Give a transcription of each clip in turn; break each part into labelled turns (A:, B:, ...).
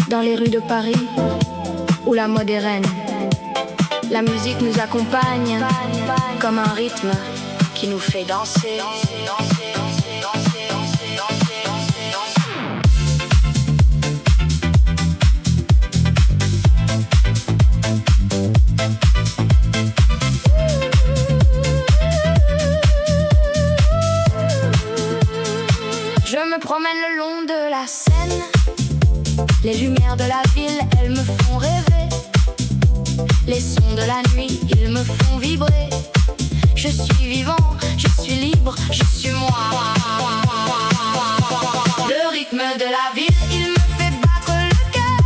A: Dans les rues de Paris, où la mode est reine, la musique nous accompagne comme un rythme qui nous fait danser. Je me promène le long de la Seine. Les lumières de la ville, elles me font rêver. Les sons de la nuit, ils me font vibrer. Je suis vivant, je suis libre, je suis moi. Le rythme de la ville, il me fait battre le cœur.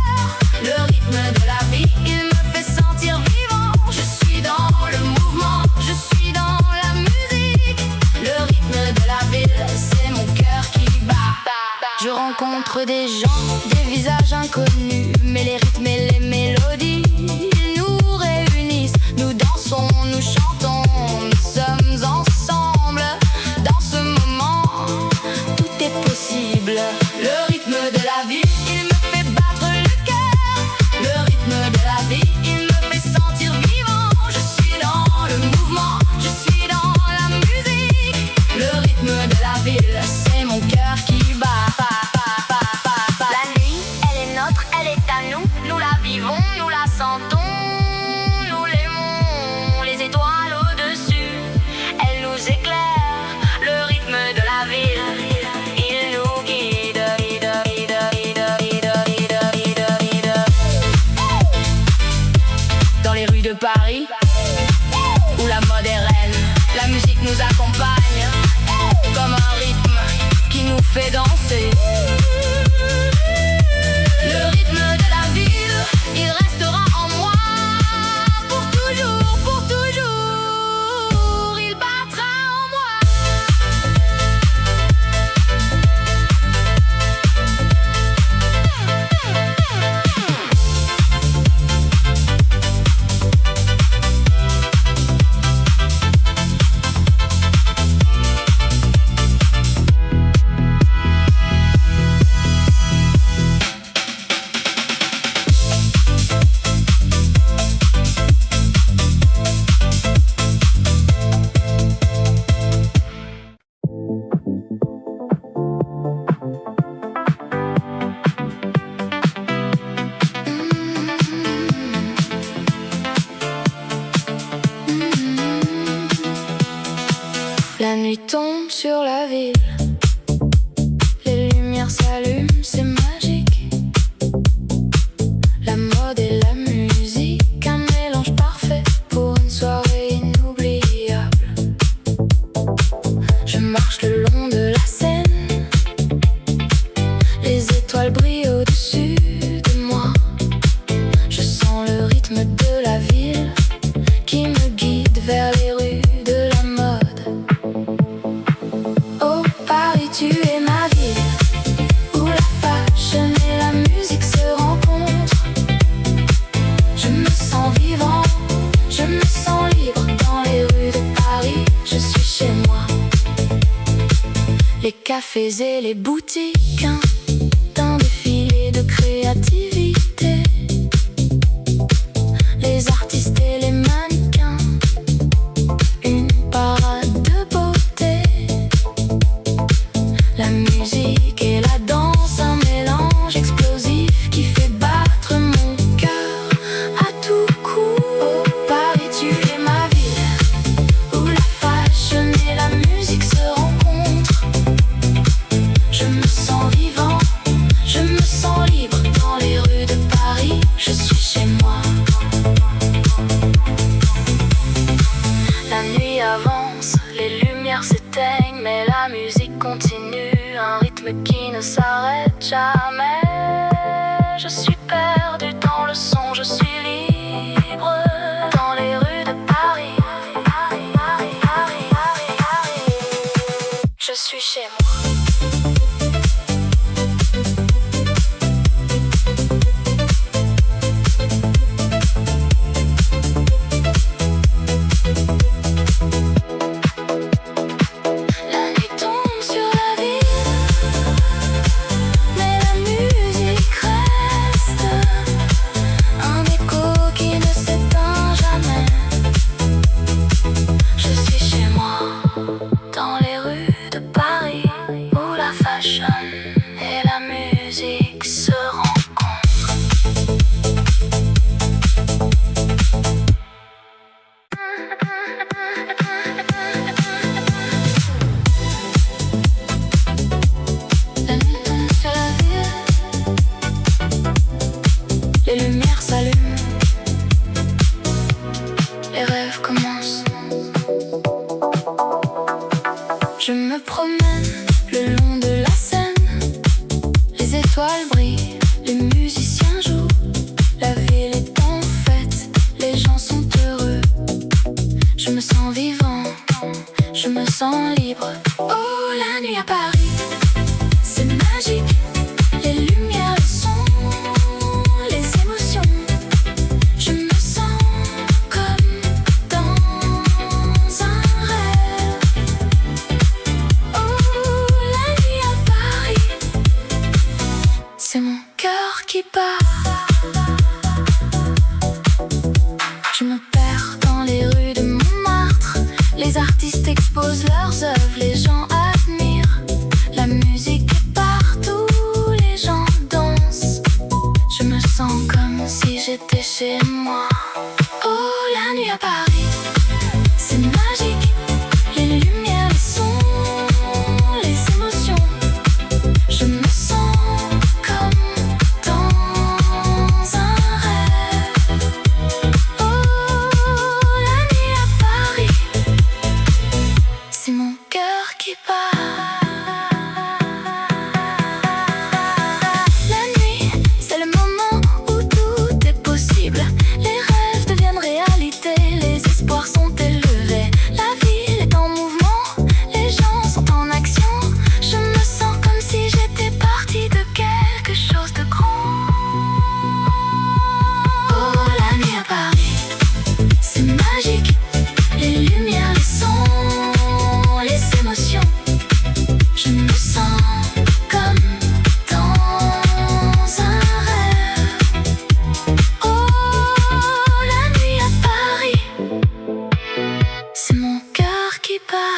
A: Le rythme de la vie, il me fait sentir vivant. Je suis dans le mouvement, je suis dans la musique. Le rythme de la ville, c'est mon cœur qui bat. Je rencontre des gens, des visages inconnus, mais les rythmes et les mélodies, ils nous réunissent. Nous dansons, nous chantons, nous sommes ensemble. Dans ce moment, tout est possible. Le rythme de la vie, il me fait battre le cœur. Le rythme de la vie, il me fait sentir vivant. Je suis dans le mouvement, je suis dans la musique. Le rythme de la ville, c'est mon cœur qui bat. La nuit, elle est nôtre, elle est à nous. Nous la vivons, nous la sentons, nous l'aimons. Les étoiles au-dessus, elles nous éclairent. Le rythme de la ville, il nous guide. Dans les rues de Paris, où la mode est reine, la musique nous accompagne comme un rythme qui nous fait danser. Le rythme de la ville, il restera en moi pour toujours, pour toujours. Il battra en moi. La nuit tombe sur la ville, les lumières s'allument, c'est magique. La mode et la musique, un mélange parfait pour une soirée inoubliable. Je marche le long de la Seine, les étoiles brillent au-dessus de moi. Je sens le rythme de la ville qui me guide vers les rues de la mode. Oh Paris, tu es ma ville, où la fashion et la musique se rencontrent. Je me sens vivant, je me sens libre. Dans les rues de Paris, je suis chez moi. Les cafés et les boutiques, un défilé de créativité. Les artistes et les mannequins, une parade de beauté. La musique et la danse, un mélange explosif qui fait battre mon cœur à tout coup. Oh Paris, tu es ma ville, où la fashion et la musique se rencontrent. Je me sens vivant, je me sens libre. Dans les rues de Paris, je suis chez moi. La nuit avance, les lumières s'éteignent, mais la musique continue, un rythme qui ne s'arrête jamais. Je suis perdu dans le son, je suis libre. Dans les rues de Paris, je suis chez moi. et la musique se rencontrent. La nuit tombe sur la ville, les lumières s'allument, les rêves commencent. Je me promène le long de la Seine, les étoiles brillent, les musiciens jouent, la ville est en fête, les gens sont heureux. Je me sens vivant, je me sens libre. Oh, la nuit à Paris, c'est magique, les lumières, le son, les émotions. Je me sens comme dans un rêve. C'est mon cœur qui bat. Je me perds dans les rues de Montmartre. Les artistes exposent leurs œuvres, les gens admirent. La musique est partout, les gens dansent. Je me sens comme si j'étais chez moi. Oh, la nuit à Paris, c'est magique. Les lumières, les sons, les émotions. Je me sens comme dans un rêve. Oh, la nuit à Paris, c'est mon cœur qui bat. La nuit, c'est le moment où tout est possible. Les rêves deviennent réalité, les espoirs sont élevés. La ville est en mouvement, les gens sont en action. Je me sens comme si j'étais partie de quelque chose de grand. Oh, la nuit à Paris, c'est magique. Les lumières, les sons, les émotions. Je me sens comme dans un rêve. Oh, la nuit à Paris, c'est mon cœur qui bat.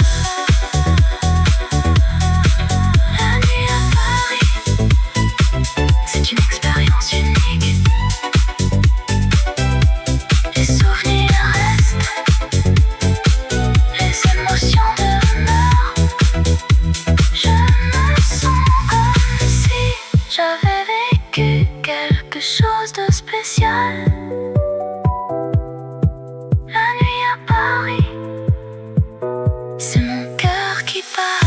A: La nuit à Paris, c'est une expérience unique. Les souvenirs restent, les émotions demeurent. Je me sens comme si j'avais vécu quelque chose de spécial. La nuit à Paris, c'est mon cœur qui bat.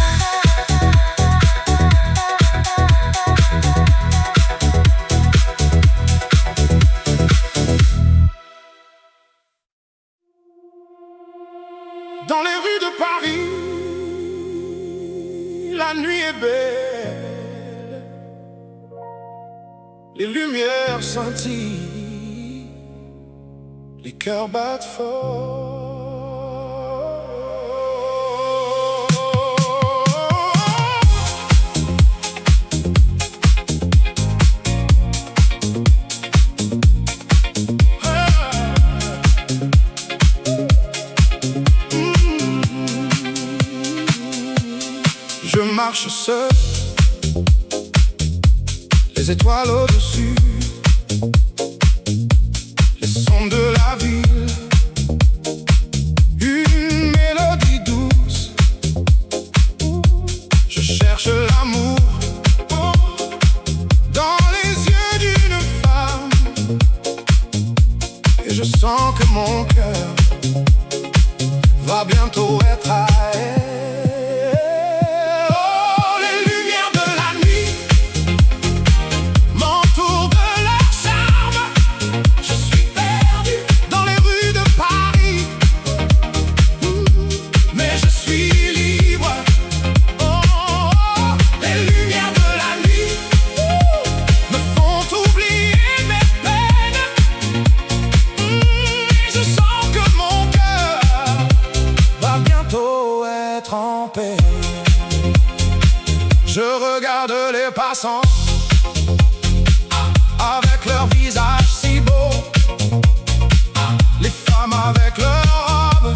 B: Dans les rues de Paris, la nuit est belle. Les lumières scintillent, les cœurs battent fort. Je marche seul, les étoiles au-dessus, les sons de la ville, une mélodie douce. Je cherche l'amour dans les yeux d'une femme, et je sens que mon cœur va bientôt être à elle. Je regarde les passants avec leur visage si beau, les femmes avec leurs robes,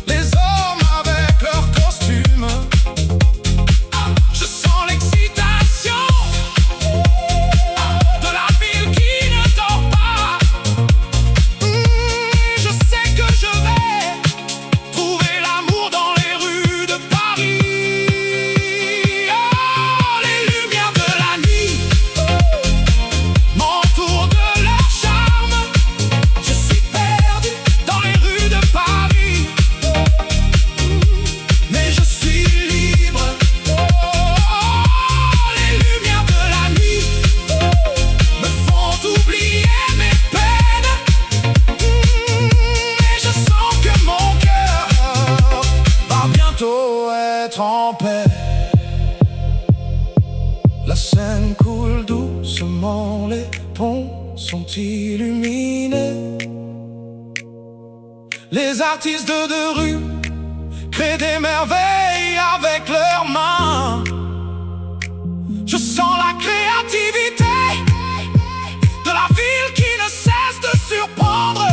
B: les hommes avec leurs costumes. Je sens l'excitation Seine coule doucement, les ponts sont illuminés. Les artistes de rue créent des merveilles avec leurs mains. Je sens la créativité de la ville qui ne cesse de surprendre.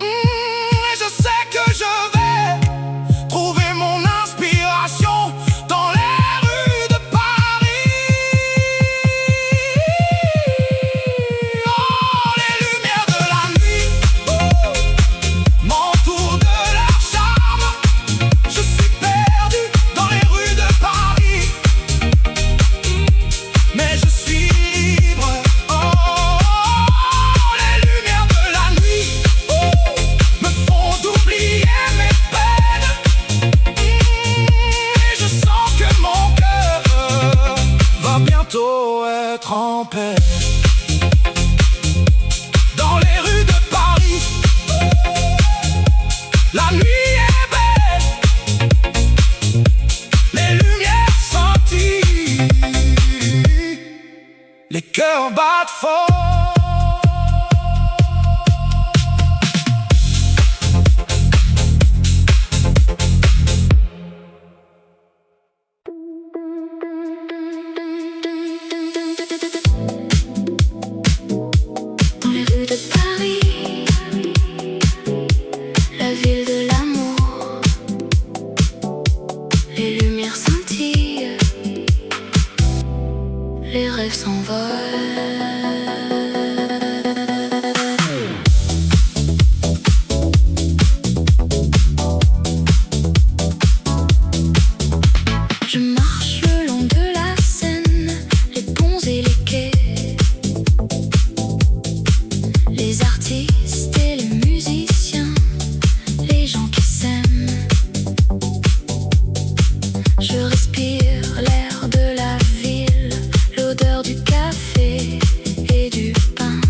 B: Et je sais que je vais trouver mon inspiration dans les rues de Paris. Oh, les lumières de la nuit m'entourent de leur charme. Je suis perdu dans les rues de Paris, mais je suis libre. Oh, les lumières de la nuit me font oublier mes peines. Et je sens que mon cœur va bientôt être en paix. Dans les rues de Paris, la nuit est belle, les lumières scintillent, les cœurs battent fort.
A: Dans les rues de Paris, la ville de l'amour, les lumières scintillent, les rêves s'envolent. Je marche le long de la Seine, les ponts et les quais, les artistes et les musiciens, les gens qui s'aiment. Je respire l'air de la ville, l'odeur du café et du pain.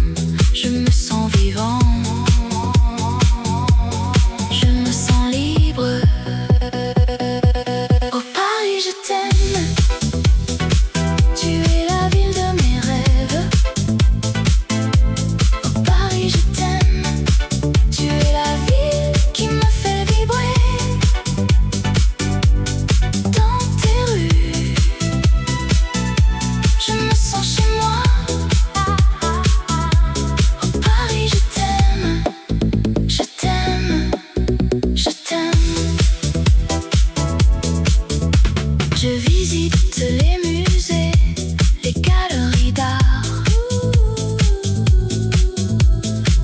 A: Je me sens vivant, je me sens libre. Oh Paris, je t'aime, tu es la ville de mes rêves. Oh Paris, je t'aime, tu es la ville qui me fait vibrer. Dans tes rues, je me sens chez moi. Oh Paris, je t'aime, je t'aime, je t'aime. Je visite les musées, les galeries d'art,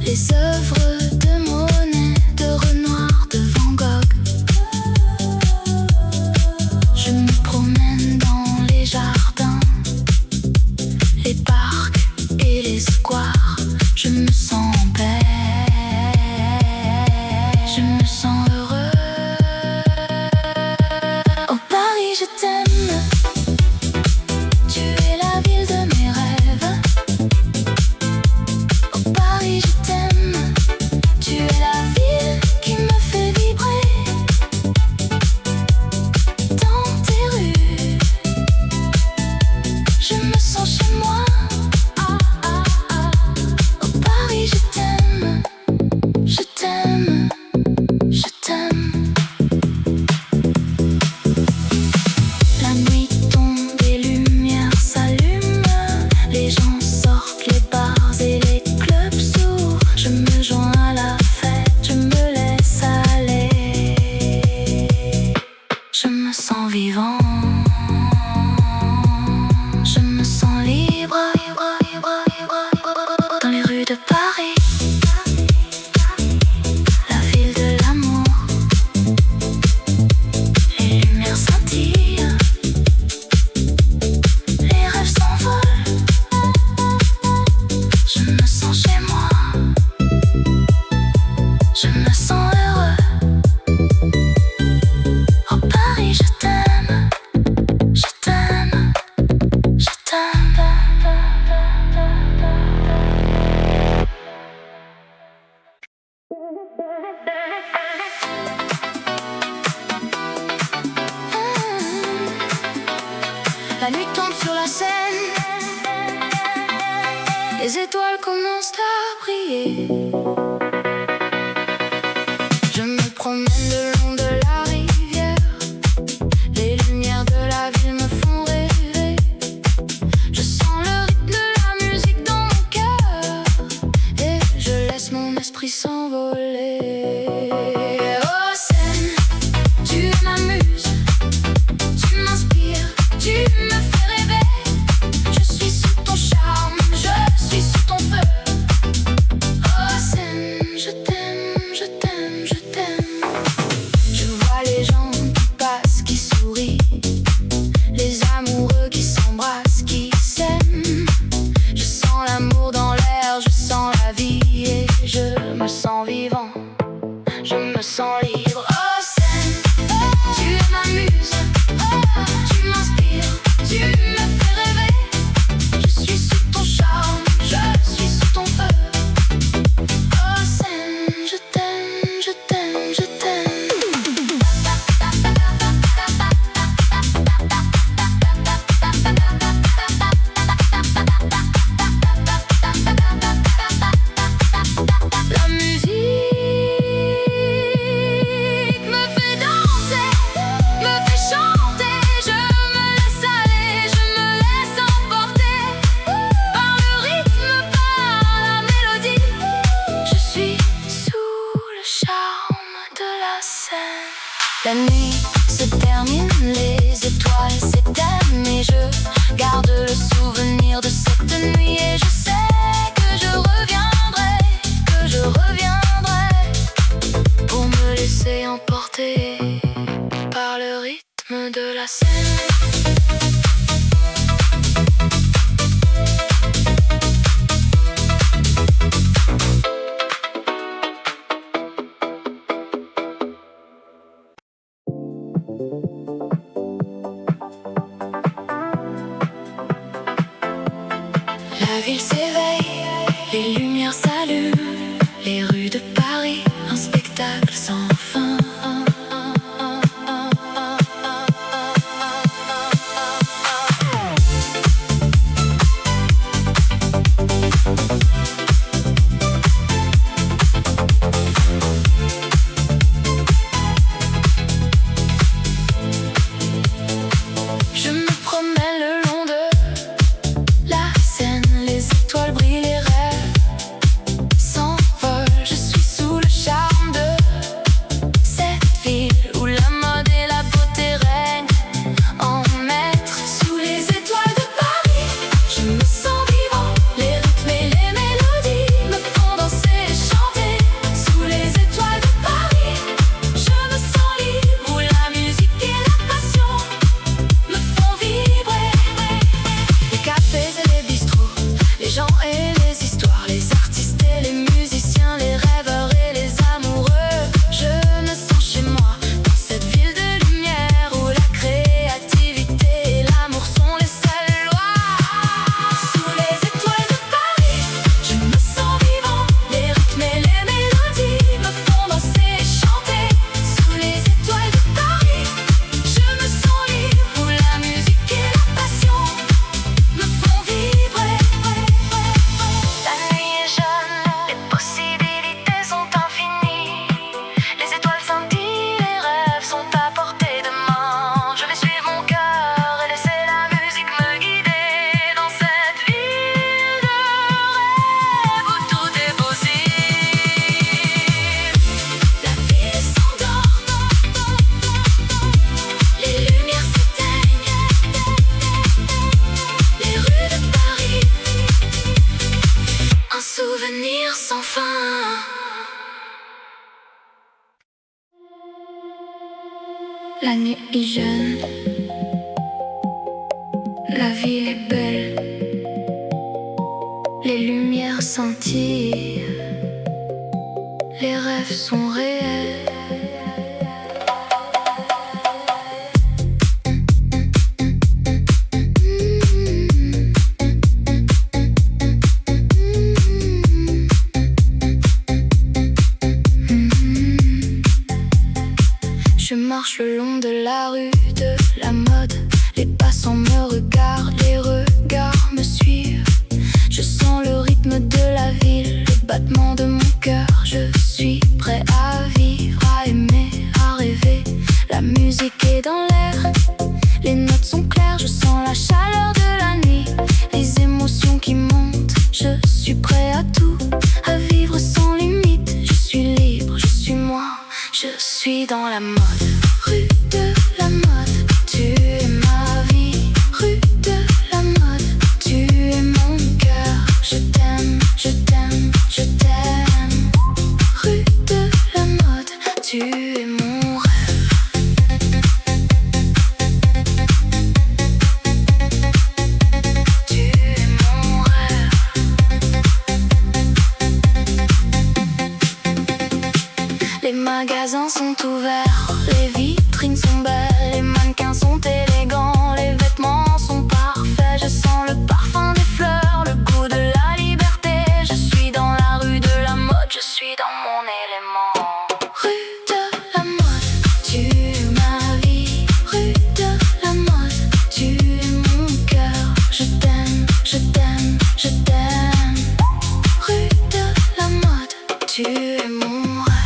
A: les œuvres de Monet, de Renoir, de Van Gogh. Je me promène dans les jardins, les parcs et les squares. Je me sens en paix, je me sens heureux. Oh Paris, je t'aime, tu es la ville de mes rêves. Oh Paris, je t'aime, tu es la ville qui me fait vibrer. Dans tes rues, je me sens chez moi. Oh Paris, je t'aime, je t'aime, je t'aime. La nuit tombe, les lumières s'allument, les gens sortent, les bars et les clubs s'ouvrent. Je me joins à la fête, je me laisse aller. Je me sens vivant, je me sens libre. Dans les rues de Paris, la ville de l'amour, les lumières scintillent, les rêves s'envolent. Je me sens chez moi, je me sens heureux. Oh Paris, je t'aime, je t'aime, je t'aime. La nuit tombe sur la Seine, les étoiles commencent à briller. Je me promène le long de la rivière, les lumières de la ville me font rêver. Je sens le rythme de la musique dans mon cœur et je laisse mon esprit s'envoler. Oh Seine, tu m'amuses, tu m'inspires, tu me fais rêver. Je suis sous ton charme, je suis sous ton feu. Oh Seine, je t'aime, je t'aime, je t'aime. Je vois les gens qui passent, qui sourient, les amoureux qui s'embrassent, qui s'aiment. Je sens l'amour dans l'air, je sens la vie et je me sens vivant, je me sens libre. Oh Seine, tu m'amuses, tu m'inspires, tu me fais rêver. Je suis sous ton charme, je suis sous ton feu. Oh Seine, je t'aime, je t'aime, je t'aime. La musique me fait danser, me fait chanter. Je me laisse aller, je me laisse emporter par le rythme, par la mélodie. Je suis sous le charme de la scène. La nuit se termine, les étoiles s'éteignent et je garde le souvenir de cette nuit. Et je sais que je reviendrai, que je reviendrai pour me laisser emporter par le rythme de la scène. La ville s'éveille, les lumières s'allument, les rues de Paris, un spectacle sans fin. Je me promène le long de la Seine, les étoiles brillent, les rêves s'envolent. Je suis sous le charme de cette ville où la mode et la beauté règnent en maître. Sous les étoiles de Paris, je me sens vivant. Les rythmes et les mélodies me font danser et chanter. Sous les étoiles de Paris, je me sens libre où la musique et la passion me font vibrer. Les cafés et les bistrots, les gens et les histoires, les artistes et les musiciens, les rêveurs et les amoureux. Je me sens chez moi dans cette ville de lumière où la créativité et l'amour sont les seules lois. Sous les étoiles de Paris, je me sens vivant. Les rythmes et les mélodies me font danser et chanter. Sous les étoiles de Paris, je me sens libre où la musique et la passion me font vibrer. La nuit est jeune, les possibilités sont infinies. Les étoiles scintillent, les rêves sont à portée de main. Je vais suivre mon cœur et laisser la musique me guider dans cette ville de rêve où tout est possible. La ville s'endort, les lumières s'éteignent, les rues de Paris, un souvenir sans fin. La nuit est jeune, la ville est belle, les lumières scintillent, les rêves sont réels. Je marche le long de la rue de la mode. Les passants me regardent, les regards me suivent. Je sens le rythme battements de mon cœur. Je suis prêt à vivre, à aimer, à rêver. La musique est dans l'air, les notes sont claires. Je sens la chaleur de la nuit, les émotions qui montent. Je suis prêt à tout, à vivre sans limite. Je suis libre, je suis moi, je suis dans la mode. Rue de la mode, tu es ma vie. Rue de la mode, tu es mon cœur. Je t'aime, je t'aime, je t'aime. Rue de la mode, tu es mon rêve. Tu es mon rêve. Les magasins sont ouverts, les vitrines sont belles, les mannequins sont élégants, les vêtements sont parfaits. Je sens le parfum des fleurs, le goût de la liberté. Je suis dans la rue de la mode, je suis dans mon élément. Rue de la mode, tu es ma vie. Rue de la mode, tu es mon cœur. Je t'aime, je t'aime, je t'aime. Rue de la mode, tu es mon rêve.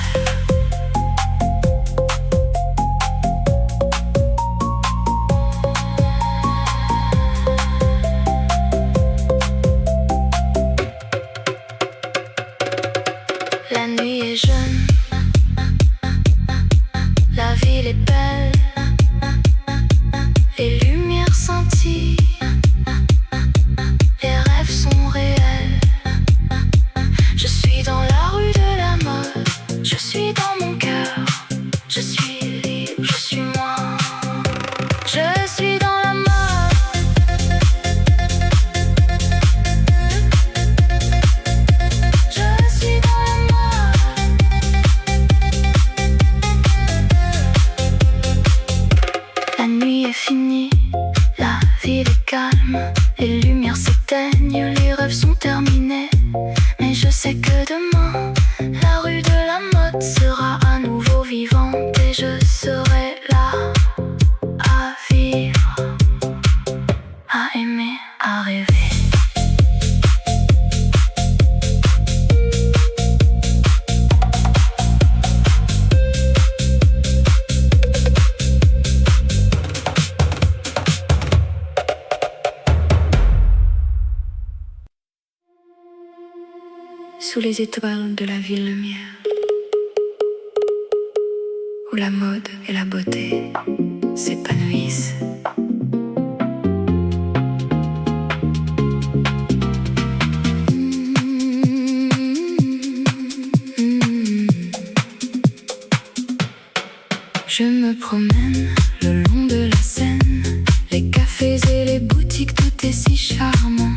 A: La nuit est jeune, la ville est belle, les lumières scintillent, les rêves sont réels. Je suis dans la rue de la mode, je suis dans mon cœur. Je suis libre, je suis moi, je suis dans la mode. Je suis dans la mode. La nuit est finie, la ville est calme, les lumières s'éteignent, les rêves sont terminés. Mais je sais que demain, la rue de la mode sera à nouveau vivante et je serai là à vivre, à aimer, à rêver. Sous les étoiles de la ville lumière, où la mode et la beauté s'épanouissent. Je me promène le long de la Seine, les cafés et les boutiques, tout est si charmant.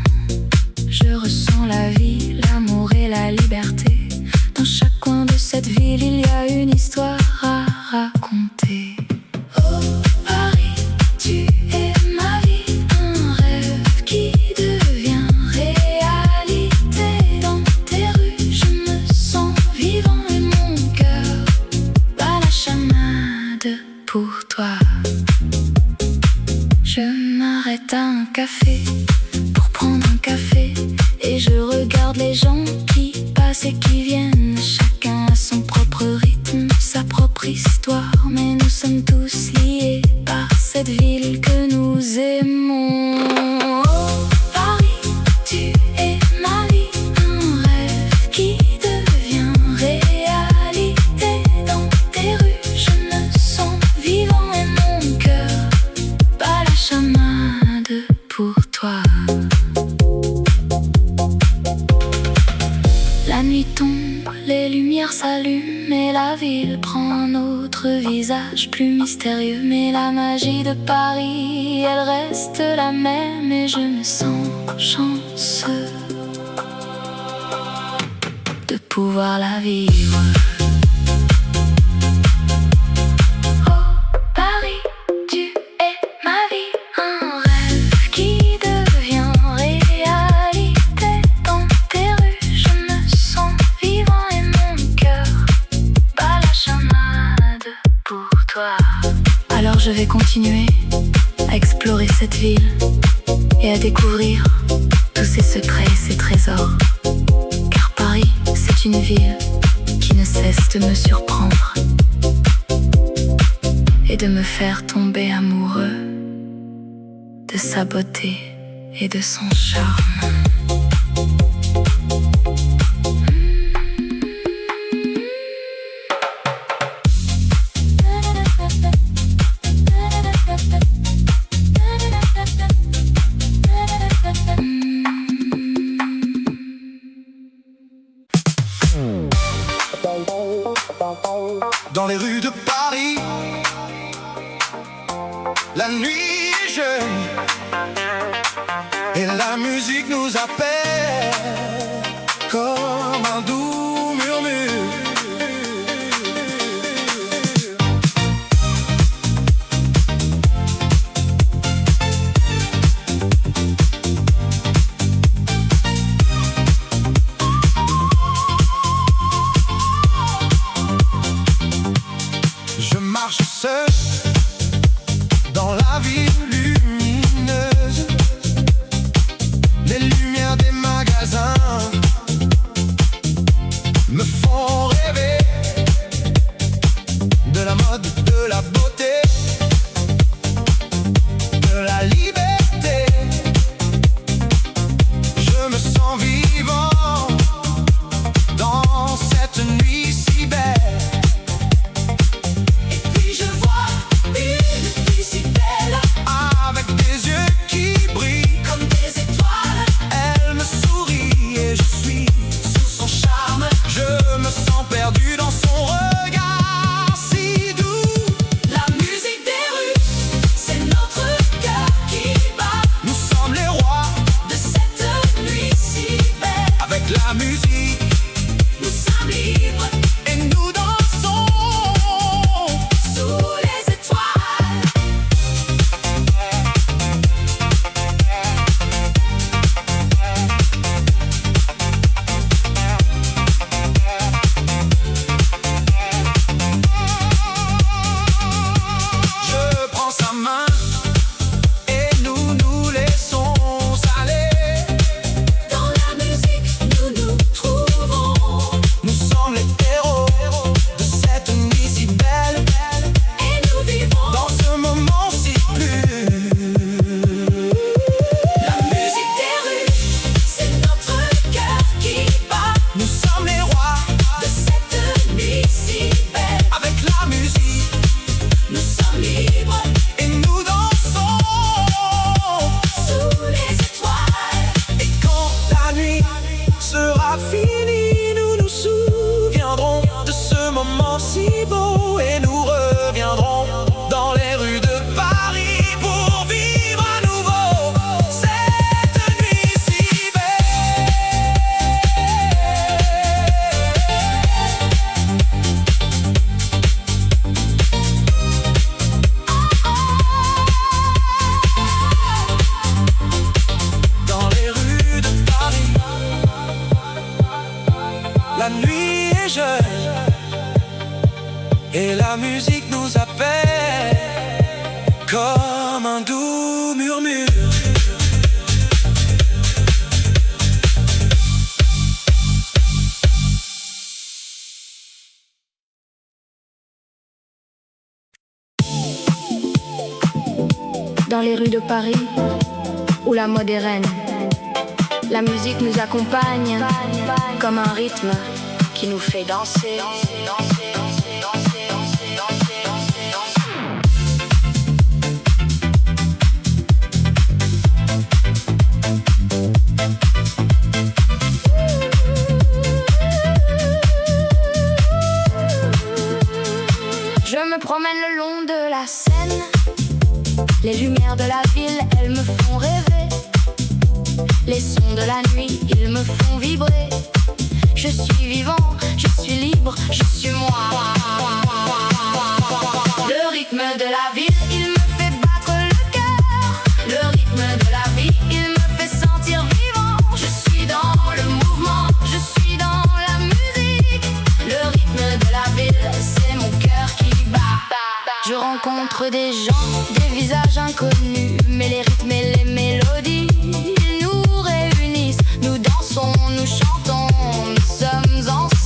A: Je ressens la vie, l'amour et la liberté. Dans chaque coin de cette ville, il y a une histoire à raconter. Oh Paris, tu es ma vie, un rêve qui devient réalité. Dans tes rues, je me sens vivant et mon cœur bat la chamade pour toi. Je m'arrête à un café pour prendre un café et je regarde les gens qui passent et qui viennent. Chacun a son propre rythme, sa propre histoire, mais nous sommes tous liés par cette ville que nous aimons. Oh Paris, tu es ma vie, un rêve qui devient réalité. Dans tes rues, je me sens vivant et mon cœur bat la chamade pour toi. La nuit tombe, les lumières s'allument et la ville prend un autre visage plus mystérieux. Mais la magie de Paris, elle reste la même et je me sens chanceux de pouvoir la vivre. Alors je vais continuer à explorer cette ville et à découvrir tous ses secrets et ses trésors. Car Paris, c'est C'est une ville qui ne cesse de me surprendre et de me faire tomber amoureux de sa beauté et de son charme.
B: Dans les rues de Paris, la nuit est jeune et la musique nous appelle comme un doux murmure. Je marche seul dans la ville lumineuse. Les lumières des magasins me font rêver de la mode, de la beauté, de la liberté. Je me sens vivant dans cette nuit si belle. Perdu dans son regard si doux.
A: La musique des rues, c'est notre cœur qui bat.
B: Nous sommes les rois
A: de cette nuit si belle.
B: Avec la musique,
A: nous sommes libres
B: et nous dansons
A: sous les étoiles.
B: Je prends sa main et nous nous laissons aller.
A: Dans la musique, nous nous trouvons.
B: Nous sommes les héros de cette nuit si belle.
A: Et nous vivons
B: Dans ce moment si plus.
A: la musique des rues, c'est notre cœur qui bat.
B: Nous sommes les rois
A: De cette nuit si belle,
B: avec la musique
A: nous sommes libres
B: et nous dansons.
A: sous les étoiles.
B: Et quand la nuit sera finie, nous nous souviendrons de ce moment si beau et nous reviendrons dans les rues de Paris pour vivre à nouveau cette nuit si belle. Dans les rues de Paris, la nuit est jeune et la musique nous appelle comme un doux murmure.
A: Dans les rues de Paris, où la mode est reine, la musique nous accompagne comme un rythme qui nous fait danser. Je me promène le long de la Seine. Les lumières de la ville, elles me font rêver. Les sons de la nuit, ils me font vibrer. Je suis vivant, je suis libre, je suis moi. Le rythme de la ville, il me fait battre le cœur. Le rythme de la vie, il me fait sentir vivant. Je suis dans le mouvement, je suis dans la musique. Le rythme de la ville, c'est mon cœur qui bat. Je rencontre des gens, des visages inconnus, mais les rythmes et les mélodies, ils nous réunissent. Nous dansons, nous chantons, nous sommes ensemble.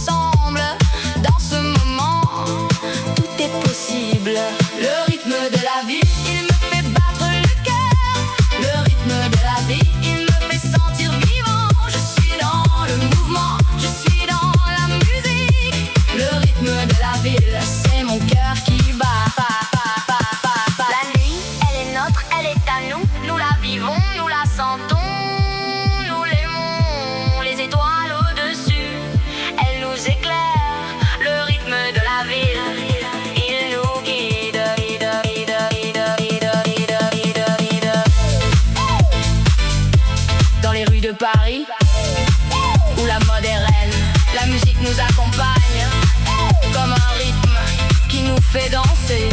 A: les rues de Paris, où la mode est reine. La musique nous accompagne comme un rythme qui nous fait danser.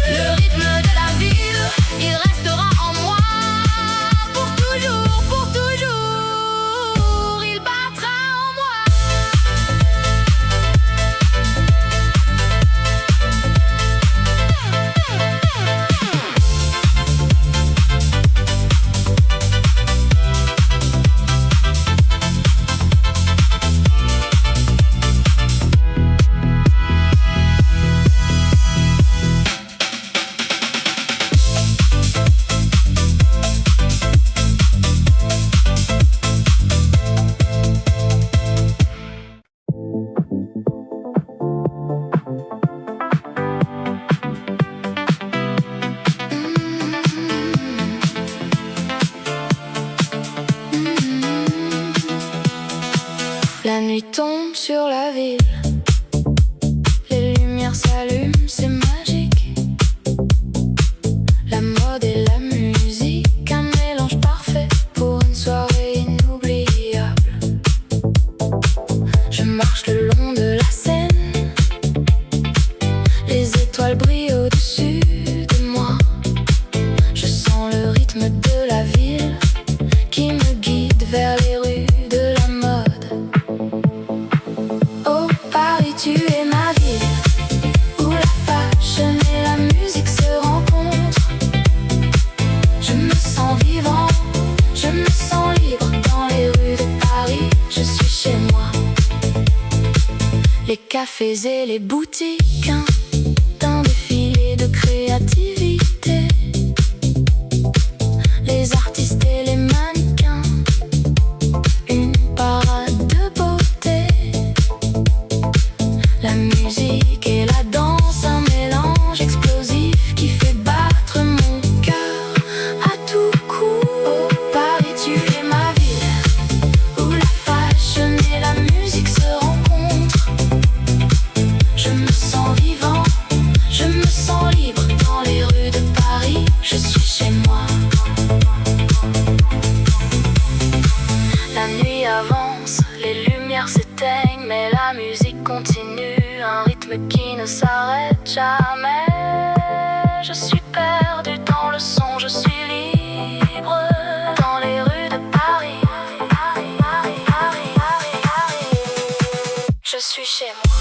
A: Le rythme de la ville, il restera en moi pour toujours, pour toujours. Il battra en moi. La nuit tombe sur la ville, les lumières s'allument, c'est magique. La mode et la musique, un mélange parfait pour une soirée inoubliable. Je marche le long de la Seine, les étoiles brillent au-dessus de moi. Je sens le rythme de la ville qui me guide vers les rues de la mode. Oh Paris, tu es ma ville, où la fashion et la musique se rencontrent. Je me sens vivant, je me sens libre dans les rues de Paris. Je suis chez moi. Les cafés et les boutiques, d'un défilé de créativité. Les artistes et les mannequins, une parade de beauté. La musique et la danse, un mélange explosif qui fait battre mon cœur à tout coup. Oh Paris, tu es ma ville, où la fashion et la musique se rencontrent. Je me sens vivant, je me sens libre dans les rues de Paris. Je suis chez moi. La nuit avance, les lumières s'éteignent, mais la musique continue, un rythme qui ne s'arrête jamais. Je suis perdu dans le son, je suis libre dans les rues de Paris. Je suis chez moi.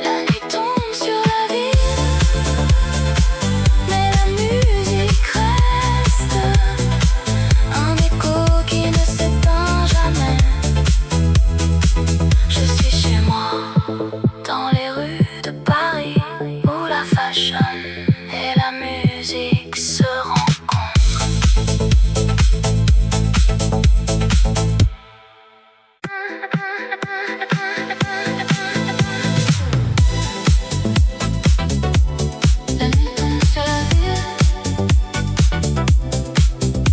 A: La nuit tombe sur la ville, mais la musique reste un écho qui ne s'éteint jamais. Je suis chez moi, dans les rues de Paris, où la fashion et la musique se rencontrent. La nuit tombe sur la ville,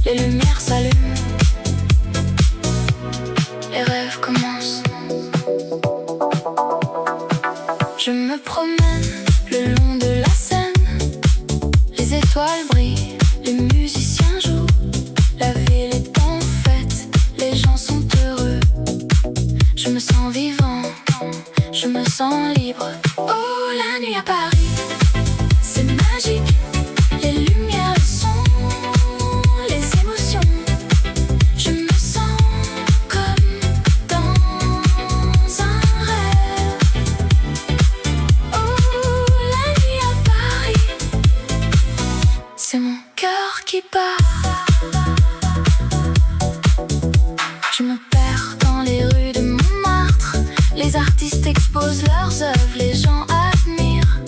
A: les lumières s'allument, les rêves commencent. Je me promène le long de la Seine, les étoiles brillent, les musiciens jouent. La ville est en fête, les gens sont heureux. Je me sens vivant, je me sens libre. Oh, la nuit à Paris, c'est magique. Les lumières, le son, les émotions. Je me sens comme dans un rêve. Oh, la nuit à Paris, c'est mon cœur qui bat. Je me perds dans les rues de Montmartre. Les artistes exposent leurs œuvres, les gens admirent.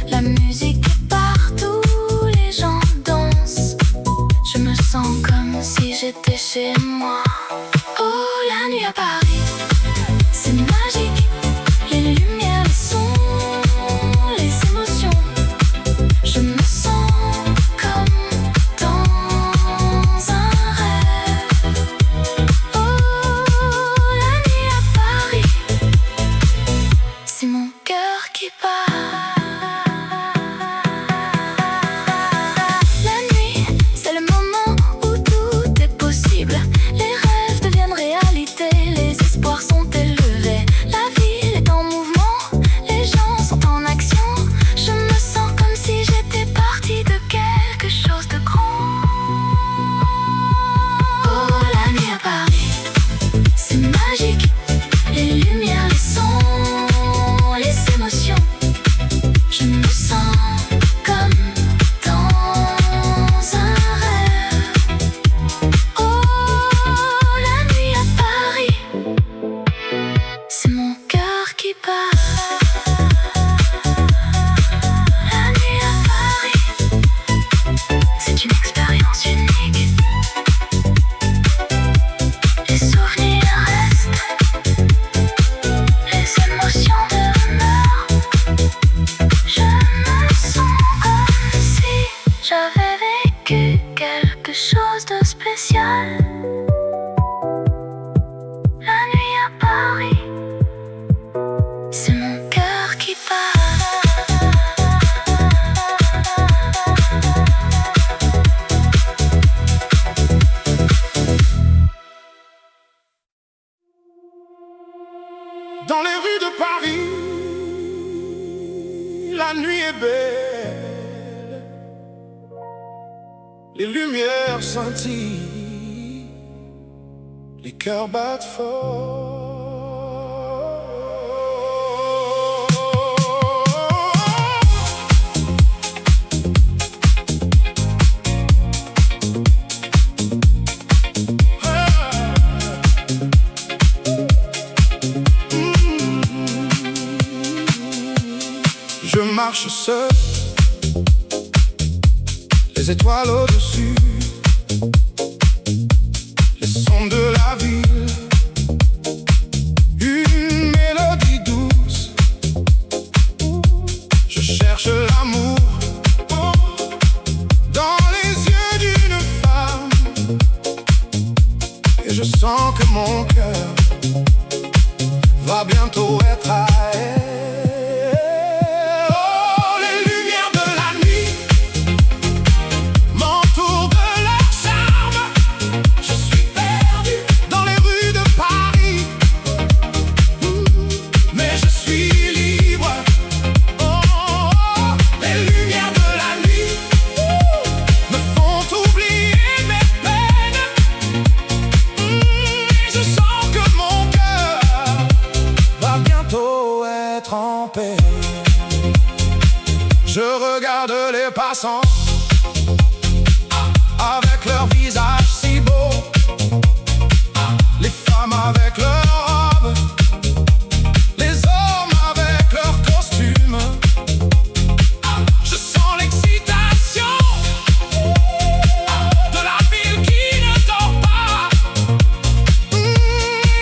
A: La musique est partout, les gens dansent. Je me sens comme si j'étais chez moi. Oh, la nuit à Paris, c'est magique. Les lumières, les sons, les émotions. Je me sens comme dans un rêve. Oh, Les souvenirs restent, les émotions demeurent. Je me sens comme si j'avais vécu quelque chose de spécial. La nuit à Paris, c'est mon cœur qui
B: Dans les rues de Paris, la nuit est belle. Les lumières scintillent, les cœurs battent fort. Je marche seul, les étoiles au-dessus, les sons de la ville, une mélodie douce. Je cherche l'amour dans les yeux d'une femme, et je sens que mon cœur va bientôt être à elle. Je regarde les passants avec leur visage si beau, les femmes avec leurs robes, les hommes avec leurs costumes. Je sens l'excitation de la ville qui ne dort pas.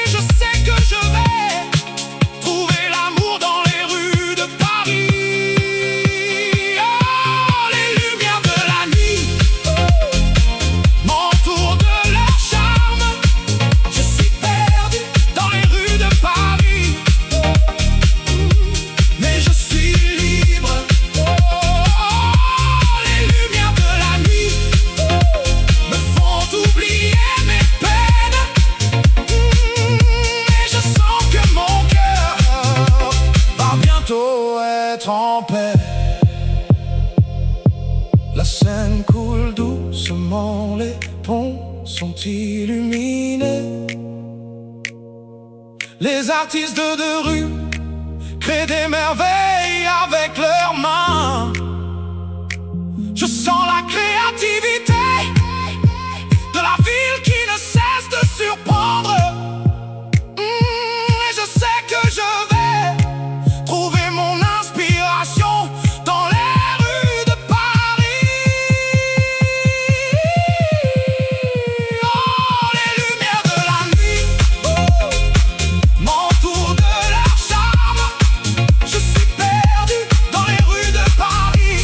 B: Je sais que je vais trouver l'amour dans les rues de Paris. Être en paix. La Seine coule doucement, les ponts sont illuminés. Les artistes de rue créent des merveilles avec leurs mains. Je sens la créativité de la ville qui ne cesse de surprendre. Et je sais que je vais trouver mon inspiration dans les rues de Paris. Oh, les lumières de la nuit m'entourent de leur charme. Je suis perdu dans les rues de Paris.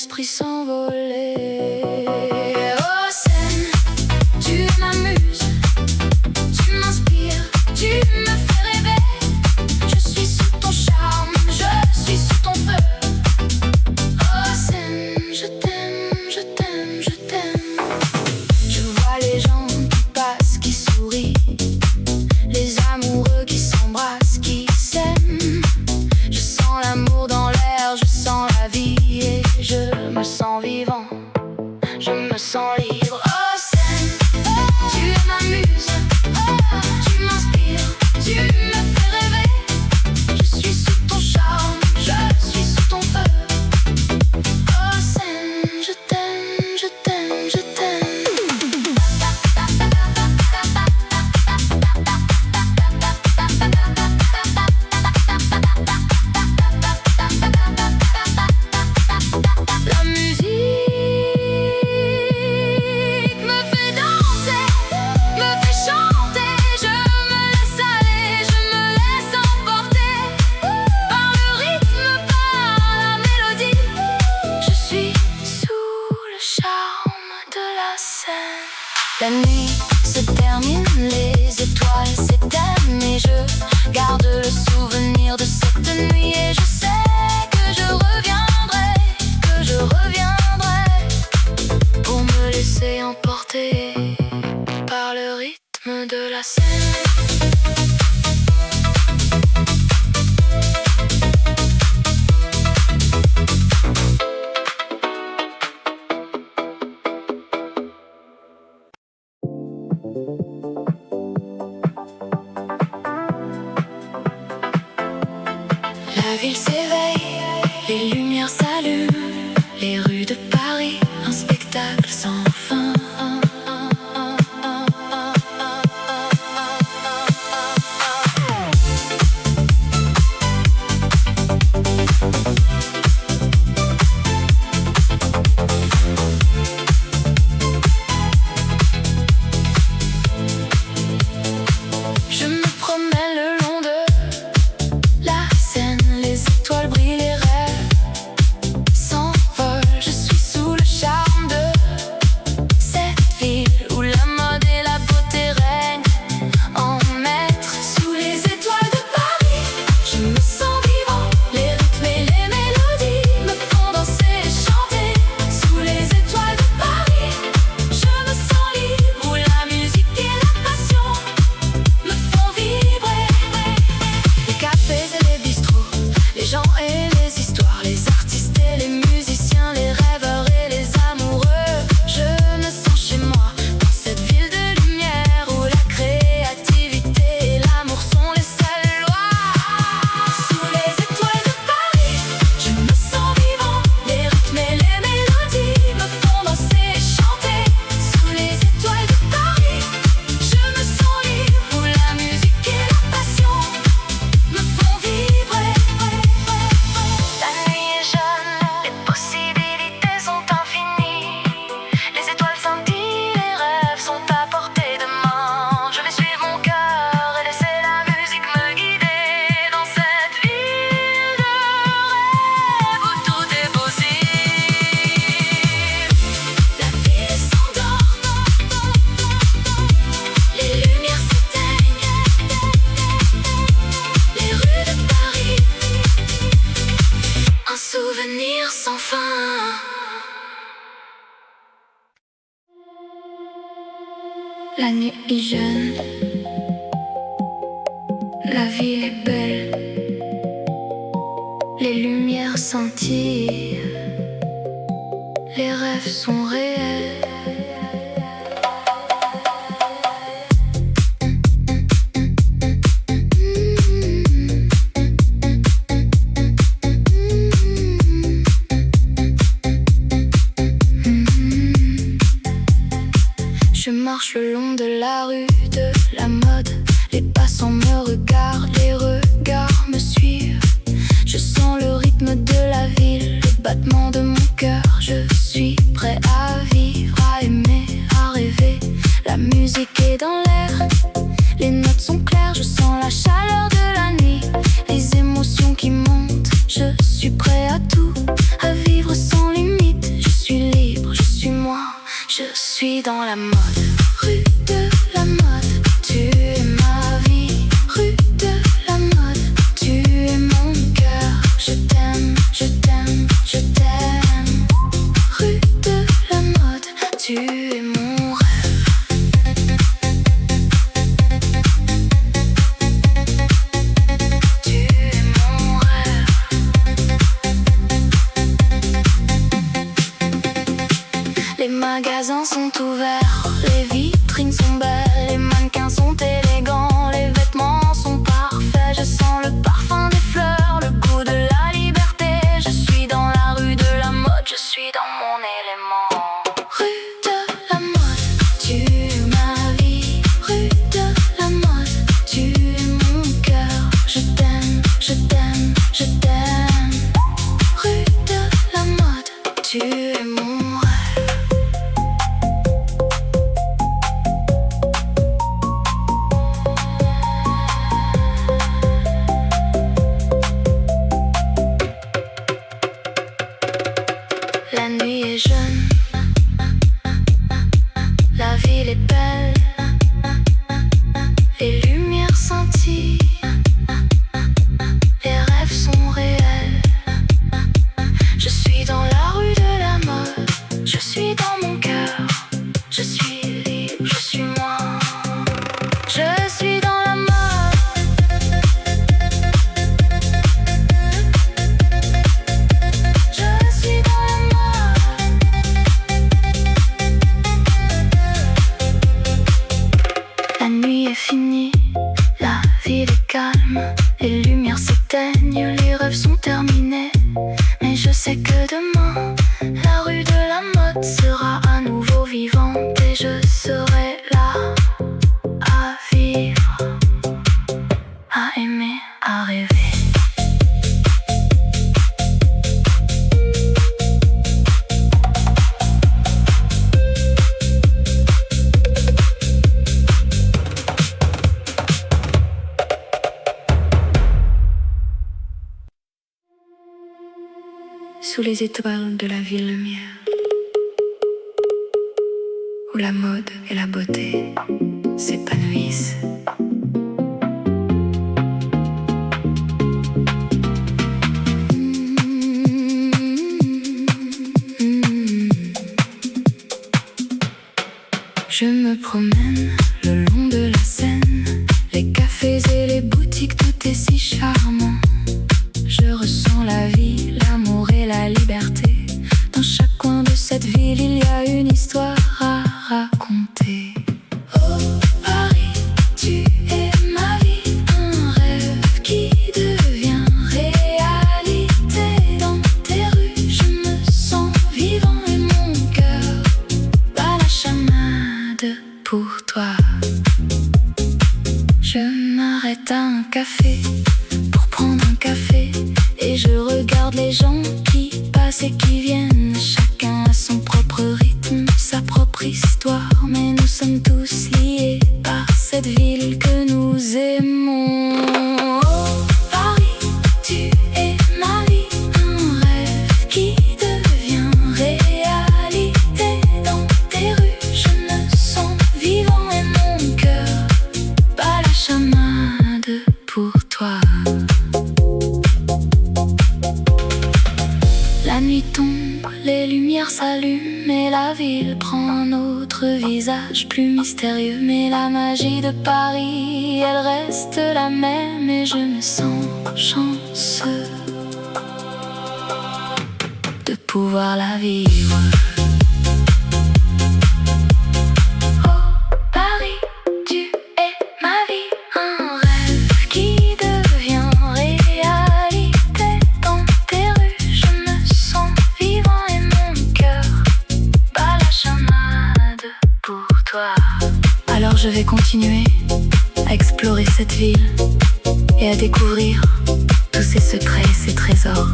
A: esprit s'envoler. Oh scène, tu m'amuses, tu m'inspires, tu me fais rêver. Je suis sous ton charme, je suis sous ton feu. Oh scène, je t'aime, je t'aime, je t'aime. Je vois les gens qui passent, qui sourient, les amoureux qui s'embrassent, qui s'aiment. Je sens l'amour dans l'air, je sens la vie et je me sens vivant, je me sens libre. Oh scène, tu m'amuses, tu m'inspires, tu me fais rêver. Je suis sous ton charme, je suis sous ton feu. Oh scène, je t'aime, je t'aime, je t'aime. La musique me fait danser, me fait chanter. Je me laisse aller, je me laisse emporter par le rythme, par la mélodie. Je suis sous le charme de la scène. La nuit se termine, les étoiles s'éteignent et je garde le souvenir de cette nuit. Et je sais que je reviendrai, que je reviendrai pour me laisser emporter par le rythme de la scène. La ville s'éveille, les lumières s'allument, les rues de Paris, un spectacle sans fin. Je me promène le long de la Seine, les étoiles brillent, les rêves s'envolent. Je suis sous le charme de cette ville où la mode et la beauté règnent en maître. Sous les étoiles de Paris, je me sens vivant. Les rythmes et les mélodies me font danser et chanter. Sous les étoiles de Paris, je me sens libre, où la musique et la passion me font vibrer. Les cafés et les bistrots, les gens et les histoires, les artistes et les musiciens, les rêveurs et les amoureux. Je me sens chez moi, dans cette ville de lumière où la créativité et l'amour sont les seules lois. Sous les étoiles de Paris, je me sens vivant. Les rythmes et les mélodies me font danser et chanter. Sous les étoiles de Paris, je me sens libre, où la musique et la passion me font vibrer. La nuit est jeune, les possibilités sont infinies. Les étoiles scintillent, les rêves sont à portée de main. Je vais suivre mon cœur et laisser la musique me guider dans cette ville de rêve où tout est possible. La ville s'endort, les lumières s'éteignent, les rues de Paris, un souvenir sans fin. La nuit est jeune, la ville est belle, les lumières scintillent, les rêves sont réels. Je marche le long de la rue de la mode. Les passants me regardent, les regards me suivent. Je sens le rythme de la ville, le battement de mon cœur. Je suis prêt à vivre, à aimer, à rêver. La musique est dans l'air, les notes sont claires. Je sens la chaleur de la nuit, les émotions qui montent. Je suis prêt à tout, à vivre sans limite. suis dans la mode. Rue de la mode, tu es ma vie. Rue de la mode, tu es mon cœur. Je t'aime, je t'aime, je t'aime. Rue de la mode, tu es mon rêve. Tu es mon rêve. Les magasins sont ouverts, les vitrines sont belles, les mannequins sont élégants, les vêtements sont parfaits. Je sens le parfum des fleurs, le goût de la liberté. Je suis dans la rue de la mode, je suis dans mon élément. Rue de la mode, tu es ma vie. Rue de la mode, tu es mon cœur. Je t'aime, je t'aime, je t'aime. Rue de la mode, tu es mon rêve. La nuit est jeune, la ville est belle, les lumières scintillent, les rêves sont réels. Je suis dans la rue de la mode, je suis dans mon cœur, je suis libre, je suis moi. Je suis dans la mode. Je suis dans la mode. La nuit est finie, la ville est calme, les lumières s'éteignent, les rêves sont terminés. Mais je sais que demain, la rue de la mode sera à nouveau vivante et je serai là à vivre, à aimer, à rêver. Sous les étoiles de la ville lumière, où la mode et la beauté s'épanouissent. Je me promène le long de la Seine, les cafés et les boutiques, tout est si charmant. Je ressens la vie, l'amour et la liberté. Dans chaque coin de cette ville, il y a une histoire à raconter. Oh Paris, tu es ma vie, un rêve qui devient réalité. Dans tes rues, je me sens vivant et mon cœur bat la chamade pour toi. Je m'arrête à un café pour prendre un café et je regarde les gens qui passent et qui viennent. Chacun a son propre rythme, sa propre histoire, mais nous sommes tous liés par cette ville que nous aimons. Oh Paris, tu es ma vie, un rêve qui devient réalité. Dans tes rues, je me sens vivant et mon cœur bat la chamade pour toi. La nuit tombe, les lumières s'allument et la ville prend un autre visage plus mystérieux. Mais la magie de Paris, elle reste la même et je me sens chanceux de pouvoir la vivre. Oh Paris, tu es ma vie, un rêve qui devient réalité. Dans tes rues, je me sens vivant et mon cœur bat la chamade pour toi. Alors je vais continuer à explorer cette ville et à découvrir tous ses secrets et ses trésors.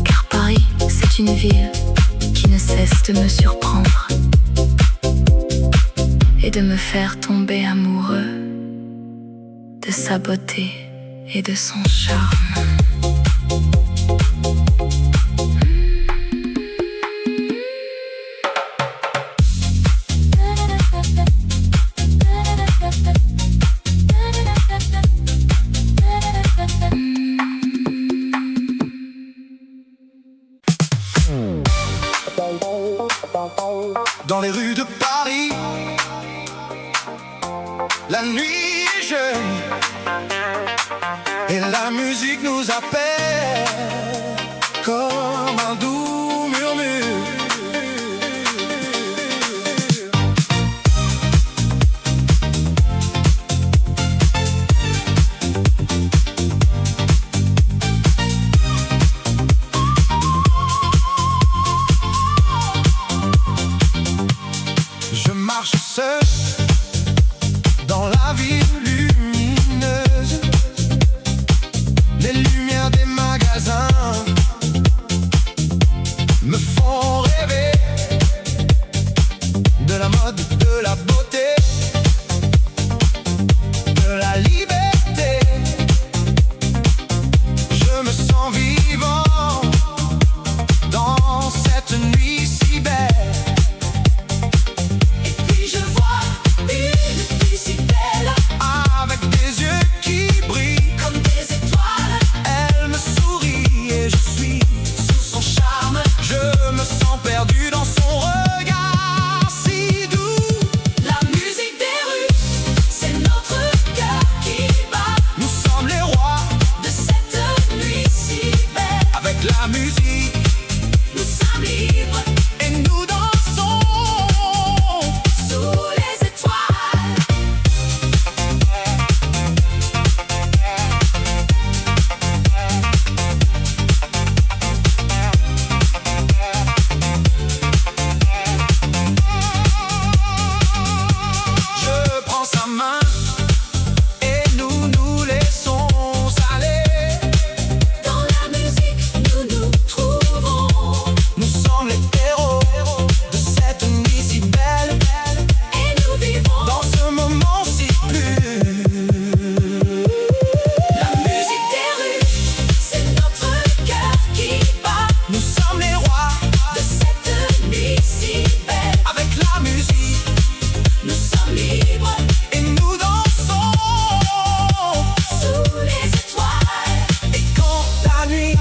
A: Car Paris, c'est une ville qui ne cesse de me surprendre et de me faire tomber amoureux de sa beauté et de son charme.
B: Dans les rues de Paris, la nuit est jeune et la musique nous appelle comme un doux murmure. Je marche seul dans la ville lumineuse. Les lumières des magasins me font rêver de la mode, de la beauté, de la liberté. Je me sens vivant dans cette nuit si belle. Avec des yeux qui brillent
A: comme des étoiles,
B: elle me sourit et je suis
A: sous son charme.
B: Je me sens perdu dans son regard si doux.
A: La musique des rues, c'est notre cœur qui bat.
B: Nous sommes les rois
A: De cette nuit si belle,
B: avec la musique
A: nous sommes libres
B: et nous dansons
A: sous les étoiles.
B: Je prends sa main et nous nous laissons aller.
A: Dans la musique, nous nous trouvons
B: Nous sommes les héros de cette nuit si belle
A: et nous vivons.
B: dans ce moment si plus.
A: La musique des rues, c'est notre cœur qui bat.
B: Nous sommes les rois
A: De cette nuit si belle,
B: avec la musique
A: nous sommes libres
B: et nous dansons.
A: sous les étoiles.
B: Et quand la nuit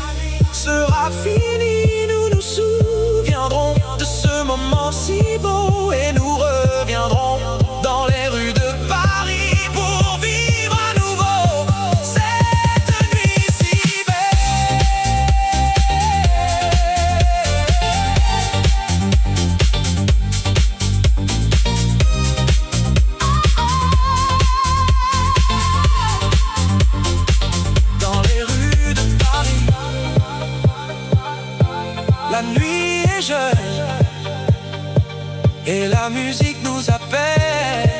B: sera finie, nous nous souviendrons de ce moment si beau et nous reviendrons dans les rues de Paris pour vivre à nouveau cette nuit si belle. Dans les rues de Paris, la nuit est jeune et la musique nous appelle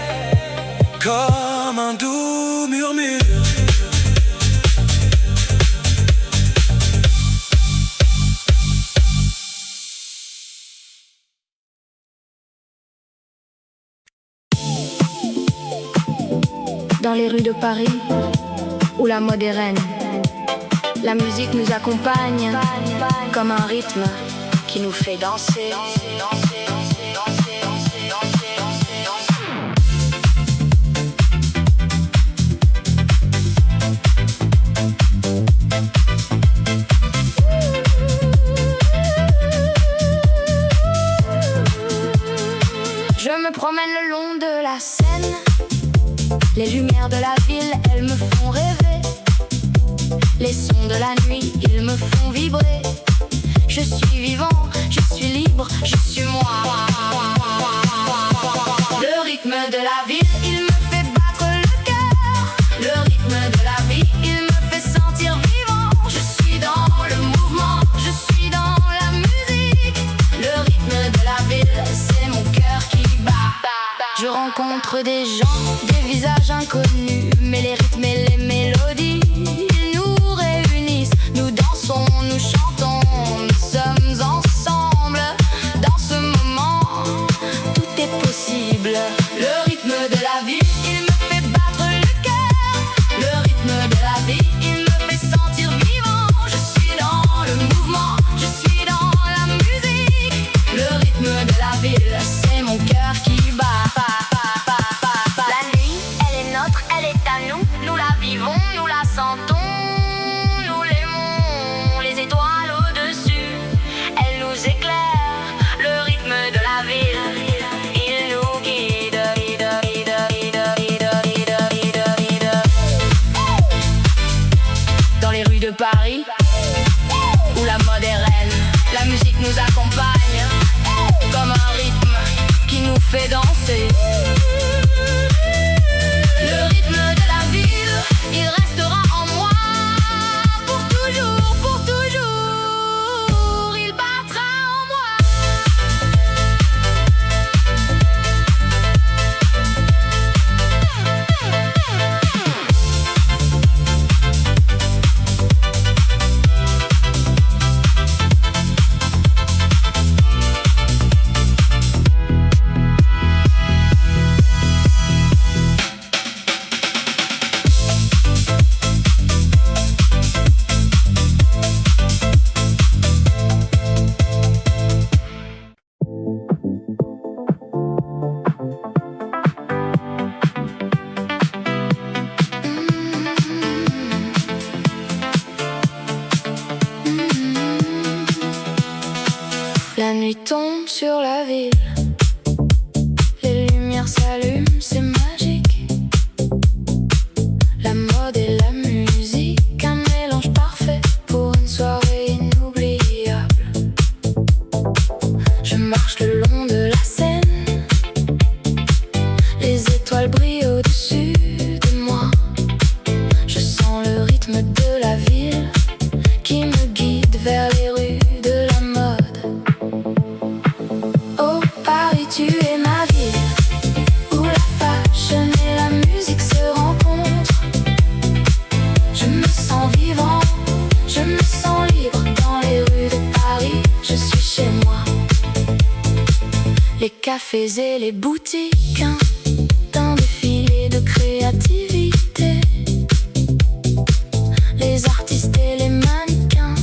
B: comme un doux murmure.
C: Dans les rues de Paris, où la mode est reine, la musique nous accompagne comme un rythme qui nous fait danser. Je me promène le long de la Seine. Les lumières de la ville, elles me font rêver. Les sons de la nuit, ils me font vibrer. Je suis vivant, je suis libre, je suis moi. Le rythme de la ville, il me fait battre le cœur. Le rythme de la vie, il me fait sentir vivant. Je suis dans le mouvement, je suis dans la musique. Le rythme de la ville, c'est mon cœur qui bat. Je rencontre des gens, des visages inconnus, mais les rythmes et les mélodies, ils nous réunissent. Nous dansons, nous chantons, nous sommes ensemble. Dans ce moment, tout est possible. Le rythme de la vie, il me fait battre le cœur. Le rythme de la vie, il me fait sentir vivant. Je suis dans le mouvement, je suis dans la musique. Le rythme de la ville, c'est mon cœur qui bat. La nuit, elle est nôtre, elle est à nous. Nous la vivons, nous la sentons, nous l'aimons. Les étoiles au-dessus, elle nous éclaire. Le rythme de la ville. tombe sur la ville. Les lumières s'allument, c'est magique. La mode et la musique, un mélange parfait pour une soirée inoubliable. Je marche le long de la Seine, les étoiles brillent au-dessus de moi. Je sens le rythme de la ville qui me guide vers les rues de la mode. Oh Paris, tu es ma ville, où la fashion et la musique se rencontrent. Je me sens vivant, je me sens libre dans les rues de Paris. Je suis chez moi. Les cafés et les boutiques, d'un défilé de créativité. Les artistes et les mannequins,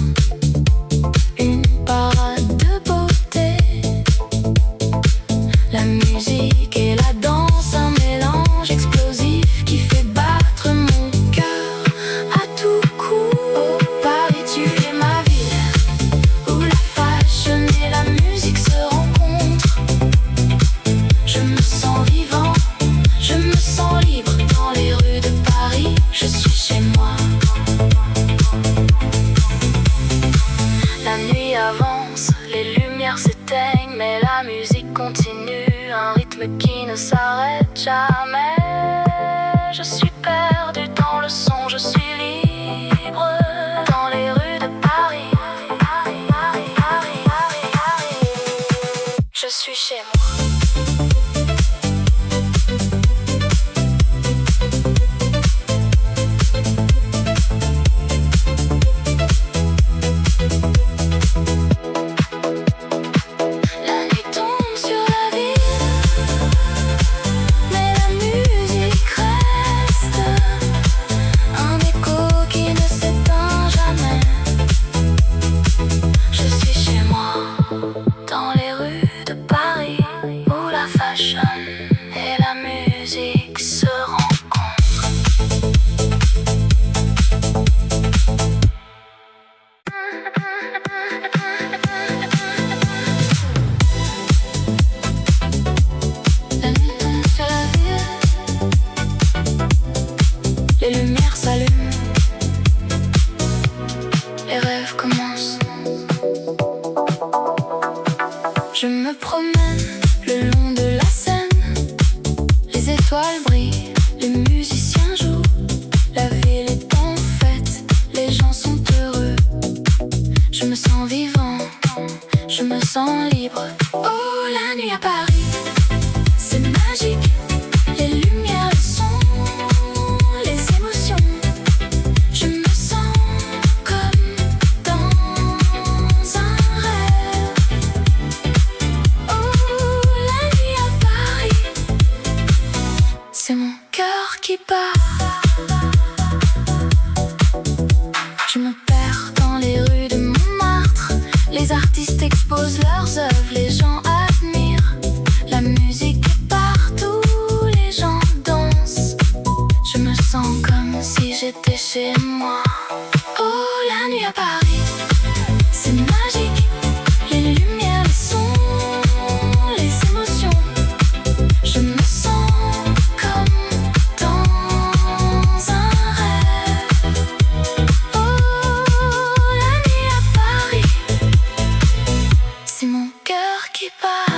C: une parade de beauté. La musique et la danse, un mélange explosif qui fait battre mon cœur à tout coup. Oh Paris, tu es ma ville, où la fashion et la musique se rencontrent. Je me sens vivant, je me sens libre dans les rues de Paris. Je suis chez moi. La nuit avance, les lumières s'éteignent, mais la musique continue, un rythme qui ne s'arrête jamais. Je suis perdu dans le son, je suis libre dans les rues de Paris. Je suis chez moi. Et la musique se rencontrent. La nuit tombe sur la ville, les lumières s'allument, les rêves commencent. Je me promène le long de la Seine, les étoiles brillent, les musiciens jouent. La ville est en fête, les gens sont heureux. Je me sens vivant, je me sens libre. Oh, la nuit à Paris, c'est magique. Les lumières, le son, les émotions. Je me sens comme dans un rêve. C'est mon cœur qui bat. Je me perds dans les rues de Montmartre. Les artistes exposent leurs œuvres, les gens admirent. La musique est partout, les gens dansent. Je me sens comme si j'étais chez moi. Oh, la nuit à Paris, c'est magique. Les lumières, les sons, les émotions. Je me sens qui part.